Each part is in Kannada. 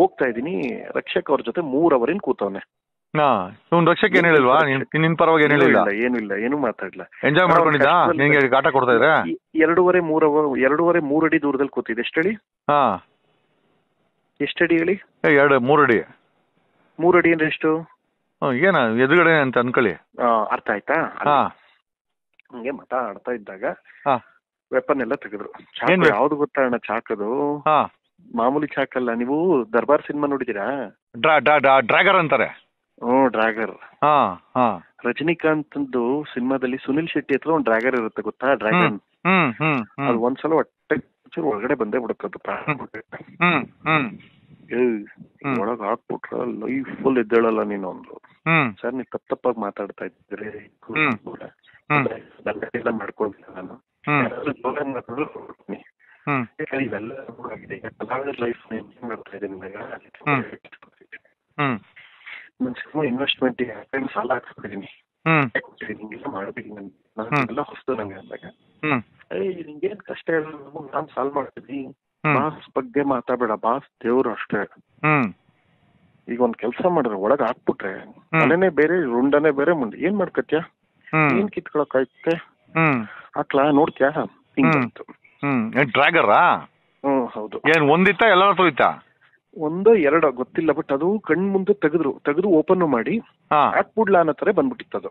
ಹೋಗ್ತಾ ಇದೀನಿ, ರಕ್ಷಕ್ ಅವ್ರ ಜೊತೆ 3 ಅವರಿನ್ ಕೂತವನೆ. ಇವ್ನು ರಕ್ಷಕ್ ಏನ್ ಹೇಳಿಲ್ವಾ? ನಿನ್ ಪರವಾಗಿ ಏನ್ ಹೇಳಿಲ್ಲ? ಏನು ಮಾತಾಡ್ಲ. ಎಂಜಾಯ್ ಮಾಡ್ಕೊಂಡಿದ್ದ? ನಿನ್ಗೆ ಆಟ ಕೊಡ್ತಾ ಇದ್ರೆ 2.5 3 ಅಡಿ ದೂರದಲ್ಲಿ ಕೂತಿದ್ದೆ. ಎಷ್ಟಡಿ? ಎಷ್ಟಡಿ ಹೇಳಿ? 3 ಅಡಿ. 3 ಅಡಿ ಅಂದ್ರೆ ಎಷ್ಟು? ಏನ ಎದುರುಗಡೆ ಅಂತ ಅನ್ಕೊಳ್ಳಿ. ಅರ್ಥ ಆಯ್ತಾ? ಹಂಗೆ ಮಾತಾಡ್ತಾ ಇದ್ದಾಗ ವೆಪನ್ ಎಲ್ಲ ತೆಗೆದ್ರು. ಚಾಕು ಯಾವ್ದು ಗೊತ್ತಾ ಅಣ್ಣ? ಚಾಕದು ಮಾಮೂಲಿ ಚಾಕಲ್ಲ. ನೀವು ದರ್ಬಾರ್ ಸಿನಿಮಾ ನೋಡಿದೀರಾ? ಡ್ರ್ಯಾಗರ್ ಅಂತಾರೆ. ಡ್ರ್ಯಾಗರ್. ರಜನಿಕಾಂತ್ ಸಿನಿಮಾದಲ್ಲಿ ಸುನಿಲ್ ಶೆಟ್ಟಿ ಹತ್ರ ಒಂದು ಡ್ರ್ಯಾಗರ್ ಇರುತ್ತೆ ಗೊತ್ತಾ? ಡ್ರ್ಯಾಗನ್. ಅದು ಒಂದ್ಸಲ ಹೊಟ್ಟೆ ಒಳಗಡೆ ಬಂದೇ ಬಿಡುತ್ತದು. ಒಳಗ್ ಹಾಕ್ಬಿಟ್ರ ಲೈಫ್ ಫುಲ್ ಎದ್ದೇಳಲ್ಲ ನೀನು ಅಂದ್ರು. ಸರ್ ನೀವು ತಪ್ಪಾಗಿ ಮಾತಾಡ್ತಾ ಇದ್ದೀರಿ, ಎಲ್ಲ ಮಾಡ್ಕೊಂಡಿಲ್ಲ ನಾನು. ಕಲಾವಿದರ ಲೈಫ್ ಮಾಡ್ತಾ ಇದ್ದೀನಿ. ನಾನು ಸಿನಿಮಾ ಇನ್ವೆಸ್ಟ್ಮೆಂಟ್ ಸಾಲ ಹಾಕ್ಸ್ಬಿಟ್ಟಿದ್ದೀನಿ, ಹಿಂಗೆಲ್ಲ ಮಾಡ್ಬೇಕು ಎಲ್ಲ ಹೊಸ್ತು ನಂಗೆ ಅಂದಾಗ, ನಿಂಗೇನ್ ಕಷ್ಟ ಹೇಳ, ನಾನ್ ಸಾಲ್ವ್ ಮಾಡ್ತೀನಿ. ಬಾಸ್ ಬಗ್ಗೆ ಮಾತಾಡಬೇಡ, ಬಾಸ್ ದೇವ್ರು ಅಷ್ಟೇ. ಈಗ ಒಂದ್ ಕೆಲ್ಸ ಮಾಡಿದ್ರೆ ಒಳಗ್ ಹಾಕ್ಬಿಟ್ರೆ ಮನೆನೇ ಬೇರೆ, ರುಂಡನೇ ಬೇರೆ, ಮುಂದೆ ಏನ್ ಮಾಡ್ಕತ್ಯಾ? ಏನ್ ಕಿತ್ಕೊಳಕ್ ಆಯ್ತೆ? ಹಾಕ್ಲಾ ನೋಡ್ತ್ಯಾ? ಹಿಂಗಂತು. ಡ್ರ್ಯಾಗರಾ? ಹೌದು. ಏನ್ ಒಂದಿತ್ತ ಎಲ್ಲ ತೊಯ್ತಾ? 1 2 ಗೊತ್ತಿಲ್ಲ, ಬಟ್ ಅದು ಕಣ್ ಮುಂದೆ ತೆಗೆದು ಓಪನ್ ಮಾಡಿ ಹಾಕ್ಬಿಡ್ಲಾ ಅನ್ನೋ ತರ ಬಂದ್ಬಿಟ್ಟಿತ್ತದು.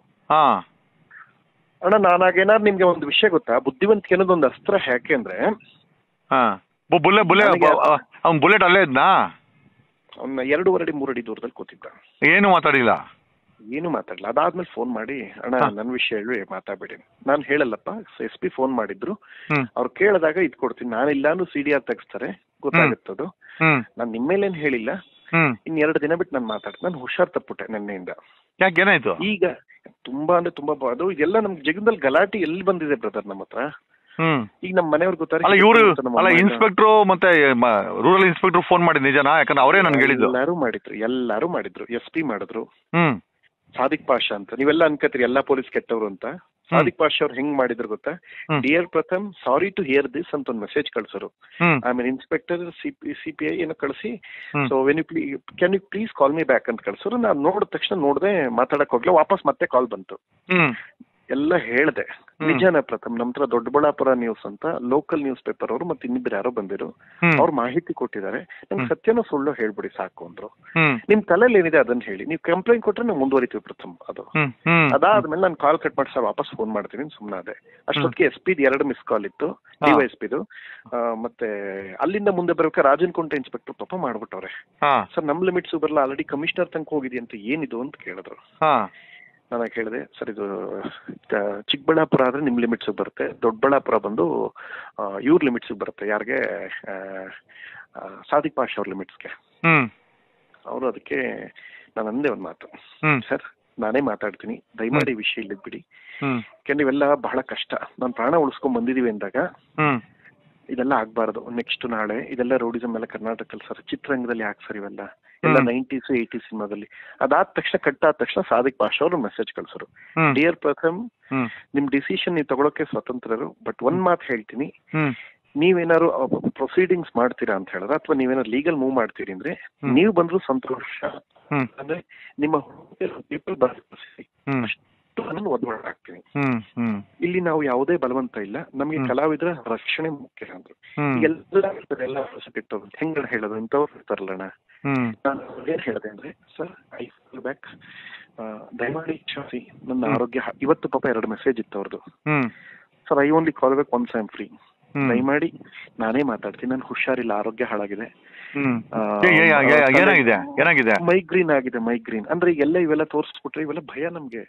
ಅಣ್ಣ ನಾನಾಗೇನಾದ್ರು ನಿಮ್ಗೆ ಒಂದು ವಿಷಯ ಗೊತ್ತಾ? ಬುದ್ಧಿವಂತಿಕೆ ಅನ್ನೋದು ಒಂದು ಅಸ್ತ್ರ. ಯಾಕೆ ಅಂದ್ರೆ ಬುಲೆಟ್ ಅಲ್ಲೇ ಇದ್ನಾ? ಅವ್ನ 2.5 ಅಡಿ 3 ಅಡಿ ದೂರದಲ್ಲಿ ಕೂತಿದ್ದ. ಏನು ಮಾತಾಡಿಲ್ಲ? ಅದಾದ್ಮೇಲೆ ಫೋನ್ ಮಾಡಿ, ಅಣ್ಣ ನನ್ ವಿಷಯ ಹೇಳಿ ಮಾತಾಡ್ಬೇಡಿ. ನಾನ್ ಹೇಳಲ್ಲಪ್ಪ, SP ಫೋನ್ ಮಾಡಿದ್ರು, ಅವ್ರು ಕೇಳಿದಾಗ ಇದ್ ಕೊಡ್ತೀನಿ. ನಾನಿಲ್ಲಾನು CDR ತೆಗಿಸ್ತಾರೆ, ಗೊತ್ತಾಗುತ್ತದು. ನಾನ್ ನಿಮ್ಮೇಲೇನ್ ಹೇಳಿಲ್ಲ. ಇನ್ 2 ದಿನ ಬಿಟ್ಟು ನಾನು ಮಾತಾಡ್ತೀನಿ. ನಾನು ಹುಷಾರ್ ತಪ್ಪುಟ್ಟೆ ನಿನ್ನೆಯಿಂದ. ಯಾಕೇನಾಯ್ತು? ಈಗ ತುಂಬಾ ಅಂದ್ರೆ ತುಂಬಾ ಅದು ಇದೆಲ್ಲ ನಮ್ ಜಗದಲ್ಲಿ ಗಲಾಟೆ ಎಲ್ಲಿ ಬಂದಿದೆ ಬ್ರದರ್ ನಮ್ಮ ಹತ್ರ. ಈಗ ನಮ್ಮ ಮನೆಯವ್ರು ಗೊತ್ತಾರೆ. ಇನ್ಸ್ಪೆಕ್ಟರ್ ಮತ್ತೆ ರೂರಲ್ ಇನ್ಸ್ಪೆಕ್ಟರ್ ಫೋನ್ ಮಾಡಿ ನಿಜನಾ? ಯಾಕಂದ್ರೆ ಅವರೇ ನನ್ಗೆ ಹೇಳಿದ್ರು. ಎಲ್ಲಾರು ಮಾಡಿದ್ರು. SP ಮಾಡಿದ್ರು. ಸಾದಿಕ್ ಪಾಷಾ ಅಂತ. ನೀವೆಲ್ಲ ಅನ್ಕತ್ರಿ ಎಲ್ಲಾ ಪೊಲೀಸ್ ಕೆಟ್ಟವ್ರು ಅಂತ. ಸಾದಿಕ್ ಪಾಷಾ ಅವ್ರು ಹೆಂಗ್ ಮಾಡಿದ್ರು ಗೊತ್ತಾ? Dear Pratham, sorry to hear this ಅಂತ ಒಂದು ಮೆಸೇಜ್ ಕಳ್ಸರು. ಆಮೇಲೆ ಇನ್ಸ್ಪೆಕ್ಟರ್ CPI ಏನೋ ಕಳಿಸಿ, so can you please call me back ಅಂತ ಕಳ್ಸರು. ನಾನು ನೋಡಿದ ತಕ್ಷಣ ನೋಡ್ದೆ, ಮಾತಾಡಕ್ ಹೋಗ್ಲ, ವಾಪಸ್ ಮತ್ತೆ ಕಾಲ್ ಬಂತು. ಎಲ್ಲ ಹೇಳ್ದೆ. ನಿಜಾನ ಪ್ರಥಮ್, ನಮ್ ಹತ್ರ ದೊಡ್ಡಬಳ್ಳಾಪುರ ನ್ಯೂಸ್ ಅಂತ ಲೋಕಲ್ ನ್ಯೂಸ್ ಪೇಪರ್ ಅವರು ಮತ್ತೆ ಇನ್ನಿಬ್ರು ಯಾರೋ ಬಂದಿರು, ಅವ್ರು ಮಾಹಿತಿ ಕೊಟ್ಟಿದ್ದಾರೆ. ನಂಗೆ ಸತ್ಯನೋ ಸುಳ್ಳು ಹೇಳ್ಬಿಡಿ ಸಾಕು ಅಂದ್ರು. ನಿಮ್ ತಲೆಯಲ್ಲಿ ಏನಿದೆ ಅದನ್ನ ಹೇಳಿ, ನೀವು ಕಂಪ್ಲೇಂಟ್ ಕೊಟ್ರೆ ನಾವು ಮುಂದುವರಿತೀವಿ ಪ್ರಥಮ್. ಅದು ಅದಾದ್ಮೇಲೆ ನಾನು ಕಾಲ್ ಕಟ್ ಮಾಡಿ ಸರ್ ವಾಪಸ್ ಫೋನ್ ಮಾಡ್ತೀನಿ ಸುಮ್ಮನಾದೆ. ಅಷ್ಟೊತ್ತಿಗೆ SP 2 ಮಿಸ್ ಕಾಲ್ ಇತ್ತು, DYSPದು. ಮತ್ತೆ ಅಲ್ಲಿಂದ ಮುಂದೆ ಬರ್ಬೇಕಾದ್ರೆ ರಾಜನ್ ಕುಂಟೆ ಇನ್ಸ್ಪೆಕ್ಟರ್ ಪಾಪ ಮಾಡ್ಬಿಟ್ಟವ್ರೆ. ಸರ್ ನಮ್ ಲಿಮಿಟ್ಸ್ ಬರಲ್ಲ, ಆಲ್ರೆಡಿ ಕಮಿಷನರ್ ತನಕ ಹೋಗಿದಿ ಅಂತ, ಏನಿದು ಅಂತ ಕೇಳಿದ್ರು. ನಾನು ಕೇಳಿದೆ, ಸರ್ ಇದು ಚಿಕ್ಕಬಳ್ಳಾಪುರ ಆದ್ರೆ ನಿಮ್ ಲಿಮಿಟ್ಸ್ ಬರುತ್ತೆ, ದೊಡ್ಡಬಳ್ಳಾಪುರ ಬಂದು ಇವ್ರ ಲಿಮಿಟ್ಸ್ ಬರುತ್ತೆ. ಯಾರಿಗೆ? ಸಾದಿಕ್ ಪಾಷಾ ಅವ್ರ ಲಿಮಿಟ್ಸ್ಗೆ. ಅವರು ಅದಕ್ಕೆ ನಾನು ಅಂದೆ ಒಂದ್ ಮಾತು, ಸರ್ ನಾನೇ ಮಾತಾಡ್ತೀನಿ, ದಯಮಾಡಿ ವಿಷಯ ಇಲ್ಲಿದ್ ಬಿಡಿ. ಯಾಕಂದ್ರೆ ಇವೆಲ್ಲ ಬಹಳ ಕಷ್ಟ, ನಾನು ಪ್ರಾಣ ಉಳಿಸ್ಕೊಂಡ್ ಬಂದಿದೀವಿ ಅಂದಾಗ ಇದೆಲ್ಲ ಆಗ್ಬಾರ್ದು. ನೆಕ್ಸ್ಟ್ ನಾಳೆ ಇದೆಲ್ಲ ರೌಡಿಸಮ್ ಎಲ್ಲ ಕರ್ನಾಟಕದಲ್ಲಿ ಸರ್, ಚಿತ್ರರಂಗದಲ್ಲಿ ಯಾಕೆ ಸರ್ ಇವೆಲ್ಲ ಎಲ್ಲ 90s 80s ಸಿನಿಮಾದಲ್ಲಿ. ಅದಾದ ತಕ್ಷಣ ಕಟ್ಟಾದ ತಕ್ಷಣ ಸಾದಿಕ್ ಪಾಷಾ ಅವರು ಮೆಸೇಜ್ ಕಳ್ಸರು. ಡಿಯರ್ ಪ್ರಥಮ್, ನಿಮ್ ಡಿಸಿಷನ್ ನೀವು ತಗೊಳಕ್ಕೆ ಸ್ವತಂತ್ರರು, ಬಟ್ ಒಂದ್ ಮಾತು ಹೇಳ್ತೀನಿ, ನೀವೇನಾದ್ರು ಪ್ರೊಸೀಡಿಂಗ್ಸ್ ಮಾಡ್ತೀರಾ ಅಂತ ಹೇಳಿದ್ರೆ, ಅಥವಾ ನೀವೇನಾದ್ರು ಲೀಗಲ್ ಮೂವ್ ಮಾಡ್ತೀರಿ ಅಂದ್ರೆ ನೀವು ಬಂದ್ರು ಸಂತೋಷ. ಅಂದ್ರೆ ನಿಮ್ಮ ಪೀಪಲ್ ಒದ್ವಾಡ್ತೀನಿ. ಇಲ್ಲಿ ನಾವು ಯಾವುದೇ ಬಲವಂತ ಇಲ್ಲ, ನಮ್ಗೆ ಕಲಾವಿದರ ರಕ್ಷಣೆ ಮುಖ್ಯ ಅಂದ್ರು. ಎಲ್ಲ ಹೆಂಗ ಹೇಳೋದು ಇಂಥವ್ರು ಇರ್ತಾರಲ್ಲಣ್ಣ. ನಾನು ಏನ್ ಹೇಳಿದೆ ಅಂದ್ರೆ, ಸರ್ ಐ ಫೀಲ್ ಬ್ಯಾಕ್, ದಯಮಾಡಿ ಕ್ಷಮಿಸಿ, ನನ್ನ ಆರೋಗ್ಯ ಇವತ್ತು ಪಾಪ 2 ಮೆಸೇಜ್ ಇತ್ತು ಅವ್ರದ್ದು. Sir I only call back once I am free. ದಯಮಾಡಿ ನಾನೇ ಮಾತಾಡ್ತೀನಿ, ನನ್ ಹುಷಾರಿಲ್ಲ, ಆರೋಗ್ಯ ಹಾಳಾಗಿದೆ. ಮೈಗ್ರೀನ್ ಆಗಿದೆ. ಮೈಗ್ರೀನ್ ಅಂದ್ರೆ ಎಲ್ಲ ಇವೆಲ್ಲ ತೋರಿಸ್ಬಿಟ್ರೆ ಇವೆಲ್ಲ ಭಯ ನಮ್ಗೆ.